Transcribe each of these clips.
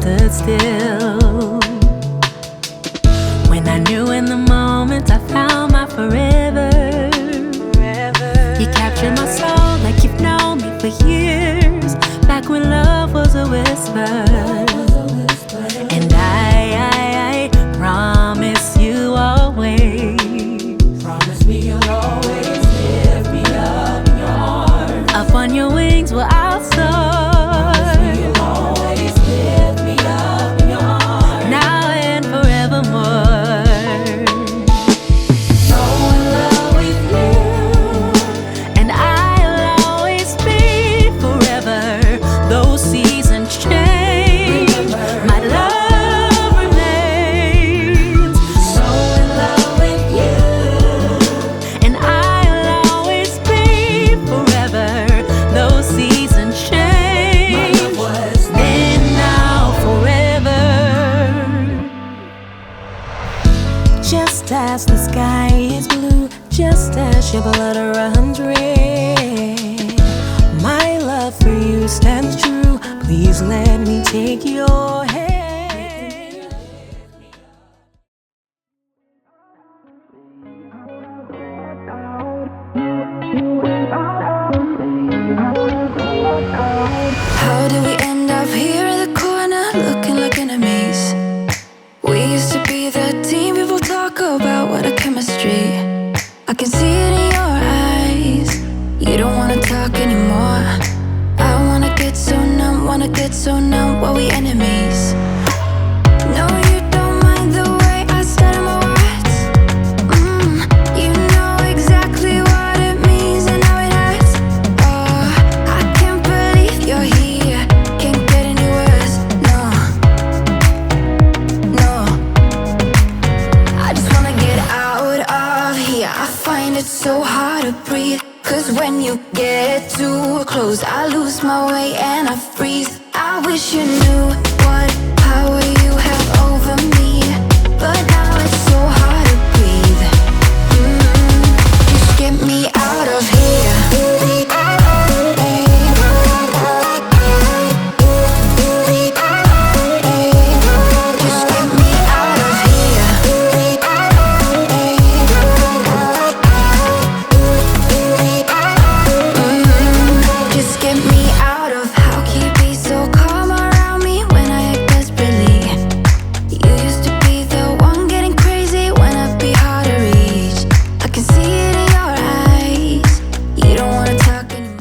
stood still. When I knew in the moment I found my forever. You captured my soul like you've known me for years, back when love was a whisper. And I promise you always. Promise me you'll always lift me up in your arms. Up on your wings where I'll soar. Promise me you'll always lift me up in your arms. Now and forevermore. So in love with you, And I'll always be forever. Those seasons change, my love remains. so in love with you, And I'll always be forever. Those seasons change, my love was then now forever. Just as the sky is blue, just as your blood runs red, my love for you stands true. Please let me take your hand. How did we end up here in the corner, looking like enemies? We used to be the team people talk about, what a chemistry. I can see it in your eyes. You don't wanna talk anymore. I wanna get so numb while we enemies. No, you don't mind the way I stutter my words. You know exactly what it means and how it hurts. Oh, I can't believe you're here. Can't get any worse. No, no. I just wanna get out of here. I find it so hard to breathe. Cause when you get too close, I lose my way and I freeze. I wish you knew what power you have over me, but now it's so hard to breathe. Just get me out of here. Just get me out of here. Just get me out of. How can you be so calm around me when I act desperately? You used to be the one getting crazy when I'd be hard to reach. I can see it in your eyes. You don't wanna talk anymore.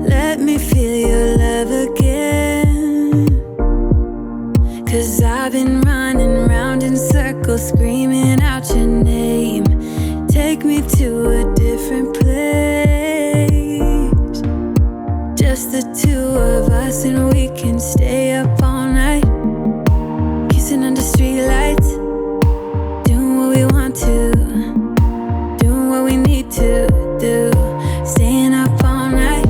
Let me feel your love again. Cause I've been running round in circles, screaming out your name. Take me to a different place. Just the two of us, and we can stay up all night, kissing under streetlights, doing what we want to, doing what we need to do, staying up all night.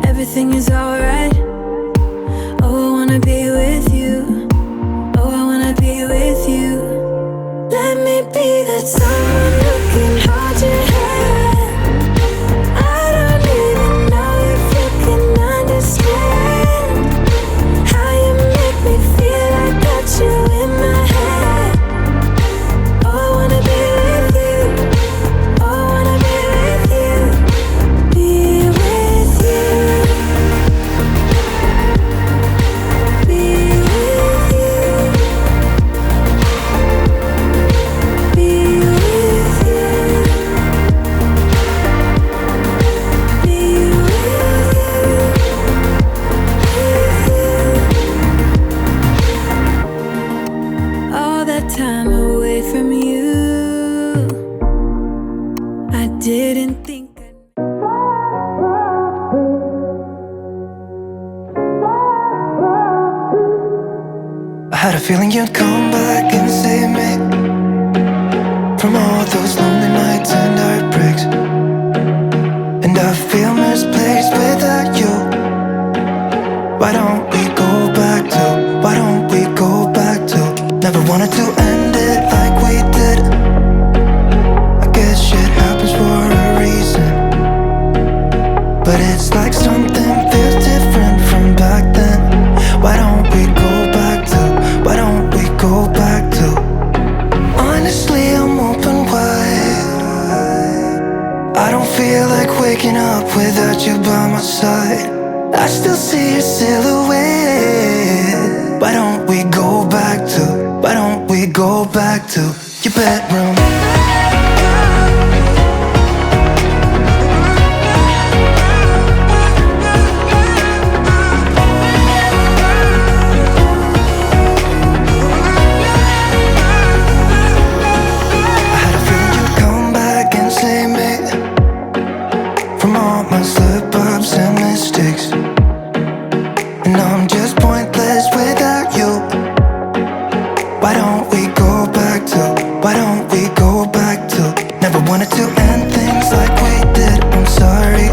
Everything is alright. Oh, I wanna be with you. Oh, I wanna be with you. Let me be that someone who can hold your hand. I don't even know if you can understand how you make me feel. I got you in my head. Oh, I wanna be with you. Oh, I wanna be with you. from you. I didn't think I had a feeling you'd come back and save me from all those lonely nights and heartbreaks. And I feel misplaced without you. Why don't we go back to, why don't we go back to? Never wanted to end it like we did. I guess shit happens for a reason, but it's like something feels different from back then. Why don't we go back to, why don't we go back to? Honestly, I'm open wide. I don't feel like waking up without you by my side. I still see your silhouette. Why don't we go back to, why don't we go back to your bedroom? I had a feeling you'd come back and save me from all my slip-ups and mistakes. And I'm just pointless without you. Why don't we go back to, why don't we go back to? Never wanted to end things like we did. I'm sorry,